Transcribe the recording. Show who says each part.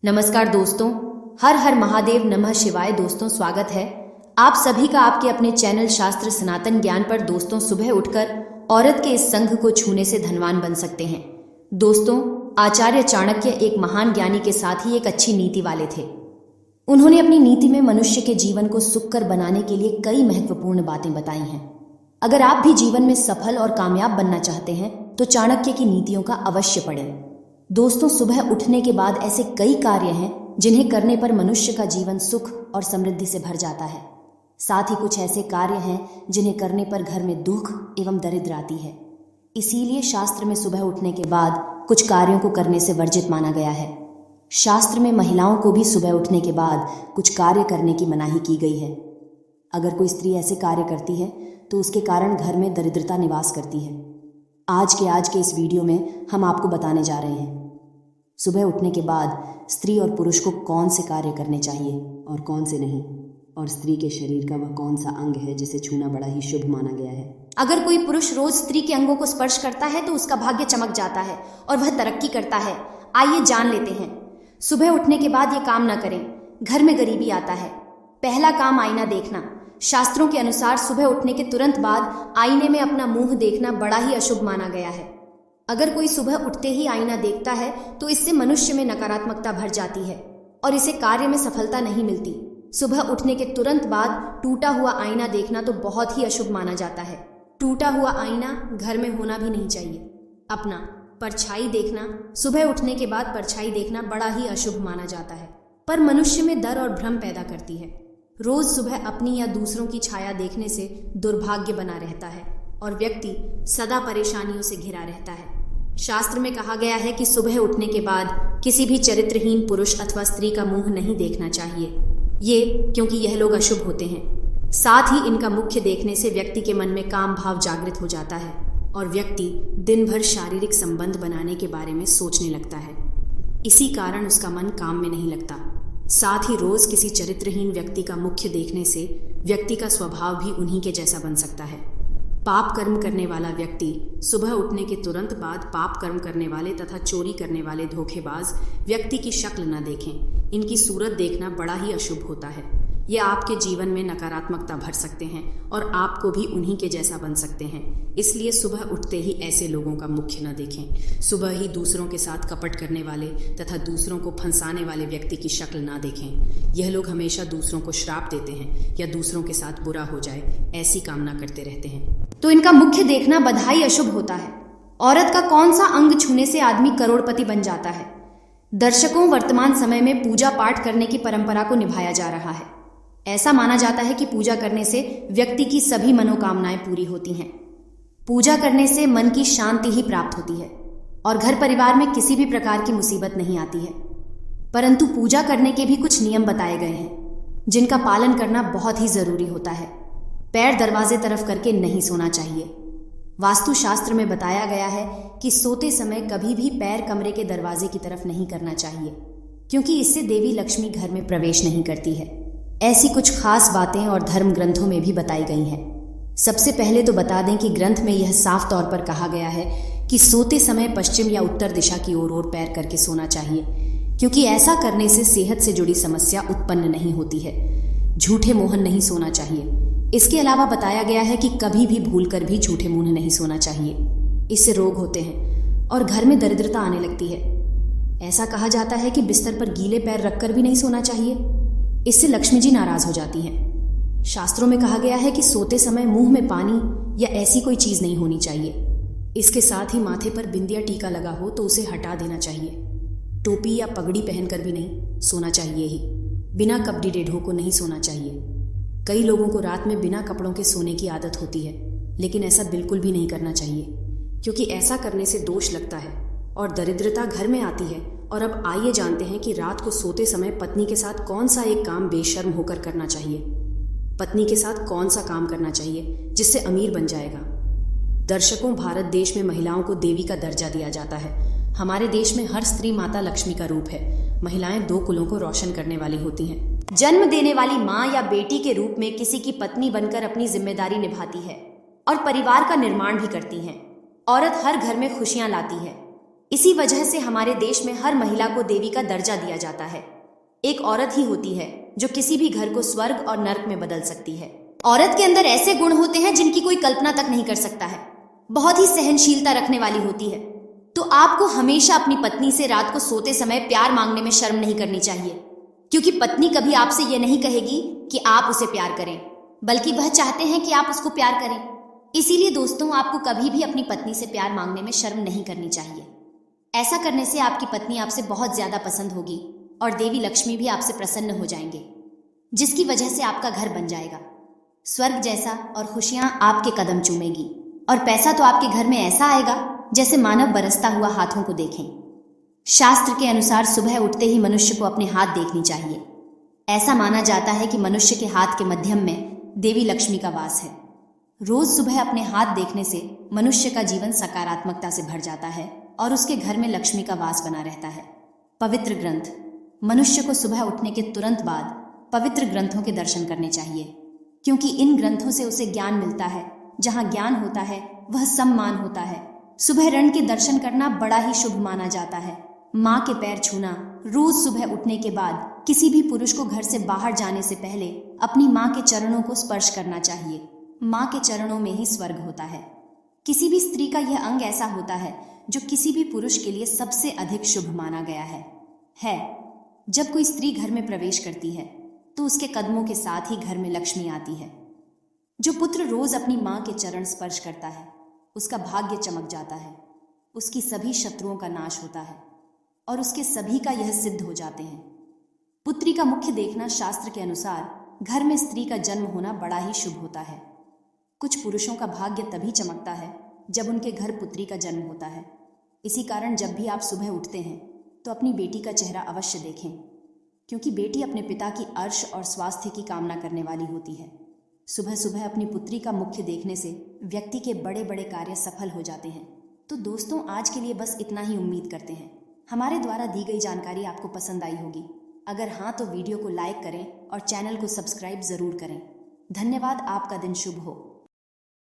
Speaker 1: नमस्कार दोस्तों, हर हर महादेव नमः शिवाय। दोस्तों स्वागत है आप सभी का आपके अपने चैनल शास्त्र सनातन ज्ञान पर। दोस्तों सुबह उठकर औरत के इस संघ को छूने से धनवान बन सकते हैं। दोस्तों आचार्य चाणक्य एक महान ज्ञानी के साथ ही एक अच्छी नीति वाले थे। उन्होंने अपनी नीति में मनुष्य के जीवन को सुखकर बनाने के लिए कई महत्वपूर्ण बातें बताई हैं। अगर आप भी जीवन में सफल और कामयाब बनना चाहते हैं तो चाणक्य की नीतियों का अवश्य पढ़ें। दोस्तों सुबह उठने के बाद ऐसे कई कार्य हैं जिन्हें करने पर मनुष्य का जीवन सुख और समृद्धि से भर जाता है। साथ ही कुछ ऐसे कार्य हैं जिन्हें करने पर घर में दुख एवं दरिद्र आती है। इसीलिए शास्त्र में सुबह उठने के बाद कुछ कार्यों को करने से वर्जित माना गया है। शास्त्र में महिलाओं को भी सुबह उठने के बाद कुछ कार्य करने की मनाही की गई है। अगर कोई स्त्री ऐसे कार्य करती है तो उसके कारण घर में दरिद्रता निवास करती है। आज के इस वीडियो में हम आपको बताने जा रहे हैं सुबह उठने के बाद स्त्री और पुरुष को कौन से कार्य करने चाहिए और कौन से नहीं, और स्त्री के शरीर का वह कौन सा अंग है जिसे छूना बड़ा ही शुभ माना गया है।
Speaker 2: अगर कोई पुरुष रोज स्त्री के अंगों को स्पर्श करता है तो उसका भाग्य चमक जाता है और वह तरक्की करता है। आइए जान लेते हैं। सुबह उठने के बाद ये काम ना करें, घर में गरीबी आता है। पहला काम आईना देखना। शास्त्रों के अनुसार सुबह उठने के तुरंत बाद आईने में अपना मुंह देखना बड़ा ही अशुभ माना गया है। अगर कोई सुबह उठते ही आईना देखता है तो इससे मनुष्य में नकारात्मकता भर जाती है और इसे कार्य में सफलता नहीं मिलती। सुबह उठने के तुरंत बाद टूटा हुआ आईना देखना तो बहुत ही अशुभ माना जाता है। टूटा हुआ आईना घर में होना भी नहीं चाहिए। अपना परछाई देखना। सुबह उठने के बाद परछाई देखना बड़ा ही अशुभ माना जाता है, पर मनुष्य में डर और भ्रम पैदा करती है। रोज सुबह अपनी या दूसरों की छाया देखने से दुर्भाग्य बना रहता है और व्यक्ति सदा परेशानियों से घिरा रहता है। शास्त्र में कहा गया है कि सुबह उठने के बाद किसी भी चरित्रहीन पुरुष अथवा स्त्री का मुंह नहीं देखना चाहिए, ये क्योंकि यह लोग अशुभ होते हैं। साथ ही इनका मुख्य देखने से व्यक्ति के मन में काम भाव जागृत हो जाता है और व्यक्ति दिन भर शारीरिक संबंध बनाने के बारे में सोचने लगता है। इसी कारण उसका मन काम में नहीं लगता। साथ ही रोज किसी चरित्रहीन व्यक्ति का मुख्य देखने से व्यक्ति का स्वभाव भी उन्हीं के जैसा बन सकता है। पाप कर्म करने वाला व्यक्ति सुबह उठने के तुरंत बाद पाप कर्म करने वाले तथा चोरी करने वाले धोखेबाज व्यक्ति की शक्ल न देखें। इनकी सूरत देखना बड़ा ही अशुभ होता है। ये आपके जीवन में नकारात्मकता भर सकते हैं और आपको भी उन्हीं के जैसा बन सकते हैं। इसलिए सुबह उठते ही ऐसे लोगों का मुख्य न देखें। सुबह ही दूसरों के साथ कपट करने वाले तथा दूसरों को फंसाने वाले व्यक्ति की शक्ल ना देखें। यह लोग हमेशा दूसरों को श्राप देते हैं या दूसरों के साथ बुरा हो जाए ऐसी कामना करते रहते हैं। तो इनका मुख्य देखना बधाई अशुभ होता है। औरत का कौन सा अंग छूने से आदमी करोड़पति बन जाता है। दर्शकों, वर्तमान समय में पूजा पाठ करने की परंपरा को निभाया जा रहा है। ऐसा माना जाता है कि पूजा करने से व्यक्ति की सभी मनोकामनाएं पूरी होती हैं। पूजा करने से मन की शांति ही प्राप्त होती है और घर परिवार में किसी भी प्रकार की मुसीबत नहीं आती है। परंतु पूजा करने के भी कुछ नियम बताए गए हैं जिनका पालन करना बहुत ही जरूरी होता है। पैर दरवाजे तरफ करके नहीं सोना चाहिए। वास्तु शास्त्र में बताया गया है कि सोते समय कभी भी पैर कमरे के दरवाजे की तरफ नहीं करना चाहिए, क्योंकि इससे देवी लक्ष्मी घर में प्रवेश नहीं करती है। ऐसी कुछ खास बातें और धर्म ग्रंथों में भी बताई गई हैं। सबसे पहले तो बता दें कि ग्रंथ में यह साफ तौर पर कहा गया है कि सोते समय पश्चिम या उत्तर दिशा की ओर पैर करके सोना चाहिए, क्योंकि ऐसा करने से सेहत से जुड़ी समस्या उत्पन्न नहीं होती है। झूठे मुंह नहीं सोना चाहिए। इसके अलावा बताया गया है कि कभी भी भूलकर भी झूठे मुंह नहीं सोना चाहिए। इससे रोग होते हैं और घर में दरिद्रता आने लगती है। ऐसा कहा जाता है कि बिस्तर पर गीले पैर रखकर भी नहीं सोना चाहिए, इससे लक्ष्मी जी नाराज हो जाती हैं। शास्त्रों में कहा गया है कि सोते समय मुंह में पानी या ऐसी कोई चीज नहीं होनी चाहिए। इसके साथ ही माथे पर बिंदिया टीका लगा हो तो उसे हटा देना चाहिए। टोपी या पगड़ी पहनकर भी नहीं सोना चाहिए ही। बिना कपड़े ढेढ़ों को नहीं सोना चाहिए। कई लोगों को रात में बिना कपड़ों के सोने की आदत होती है, लेकिन ऐसा बिल्कुल भी नहीं करना चाहिए, क्योंकि ऐसा करने से दोष लगता है और दरिद्रता घर में आती है। और अब आइए जानते हैं कि रात को सोते समय पत्नी के साथ कौन सा एक काम बेशर्म होकर करना चाहिए। पत्नी के साथ कौन सा काम करना चाहिए जिससे अमीर बन जाएगा। दर्शकों, भारत देश में महिलाओं को देवी का दर्जा दिया जाता है। हमारे देश में हर स्त्री माता लक्ष्मी का रूप है। महिलाएं दो कुलों को रोशन करने वाली होती हैं। जन्म देने वाली माँ या बेटी के रूप में किसी की पत्नी बनकर अपनी जिम्मेदारी निभाती है और परिवार का निर्माण भी करती है। औरत हर घर में खुशियां लाती है।
Speaker 1: इसी वजह से हमारे देश में हर महिला को देवी का दर्जा दिया जाता है। एक औरत ही होती है जो किसी भी घर को स्वर्ग और नर्क में बदल सकती है।
Speaker 2: औरत के अंदर ऐसे गुण होते हैं जिनकी कोई कल्पना तक नहीं कर सकता है। बहुत ही सहनशीलता रखने वाली होती है। तो आपको हमेशा अपनी पत्नी से रात को सोते समय प्यार मांगने में शर्म नहीं करनी चाहिए, क्योंकि पत्नी कभी आपसे यह नहीं कहेगी कि आप उसे प्यार करें, बल्कि वह चाहते हैं कि आप उसको प्यार करें। इसीलिए दोस्तों, आपको कभी भी अपनी पत्नी से प्यार मांगने में शर्म नहीं करनी चाहिए। ऐसा करने से आपकी पत्नी आपसे बहुत ज्यादा पसंद होगी और देवी लक्ष्मी भी आपसे प्रसन्न हो जाएंगे, जिसकी वजह से आपका घर बन जाएगा स्वर्ग जैसा और खुशियां आपके कदम चूमेगी। और पैसा तो आपके घर में ऐसा आएगा जैसे मानव बरसता हुआ हाथों को देखें। शास्त्र के अनुसार सुबह उठते ही मनुष्य को अपने हाथ देखनी चाहिए। ऐसा माना जाता है कि मनुष्य के हाथ के मध्यम में देवी लक्ष्मी का वास है। रोज सुबह अपने हाथ देखने से मनुष्य का जीवन सकारात्मकता से भर जाता है और उसके घर में लक्ष्मी का वास बना रहता है। पवित्र ग्रंथ। मनुष्य को सुबह उठने के तुरंत बाद पवित्र ग्रंथों के दर्शन करने चाहिए, क्योंकि इन ग्रंथों से उसे ज्ञान मिलता है। जहां ज्ञान होता है वह सम्मान होता है। सुबह रण के दर्शन करना बड़ा ही शुभ माना जाता है। माँ के पैर छूना। रोज सुबह उठने के बाद किसी भी पुरुष को घर से बाहर जाने से पहले अपनी माँ के चरणों को स्पर्श करना चाहिए। माँ के चरणों में ही स्वर्ग होता है। किसी भी स्त्री का यह अंग ऐसा होता है जो किसी भी पुरुष के लिए सबसे अधिक शुभ माना गया है। जब कोई स्त्री घर में प्रवेश करती है तो उसके कदमों के साथ ही घर में लक्ष्मी आती है। जो पुत्र रोज अपनी माँ के चरण स्पर्श करता है उसका भाग्य चमक जाता है, उसकी सभी शत्रुओं का नाश होता है और उसके सभी का यह सिद्ध हो जाते हैं। पुत्री का मुख्य देखना शास्त्र के अनुसार घर में स्त्री का जन्म होना बड़ा ही शुभ होता है। कुछ पुरुषों का भाग्य तभी चमकता है जब उनके घर पुत्री का जन्म होता है। इसी कारण जब भी आप सुबह उठते हैं तो अपनी बेटी का चेहरा अवश्य देखें, क्योंकि बेटी अपने पिता की अर्श और स्वास्थ्य की कामना करने वाली होती है। सुबह सुबह अपनी पुत्री का मुख्य देखने से व्यक्ति के बड़े बड़े कार्य सफल हो जाते हैं। तो दोस्तों, आज के लिए बस इतना ही उम्मीद करते हैं हमारे द्वारा दी गई जानकारी आपको पसंद आई होगी। अगर हाँ तो वीडियो को लाइक करें और चैनल को सब्सक्राइब जरूर करें। धन्यवाद। आपका दिन शुभ हो।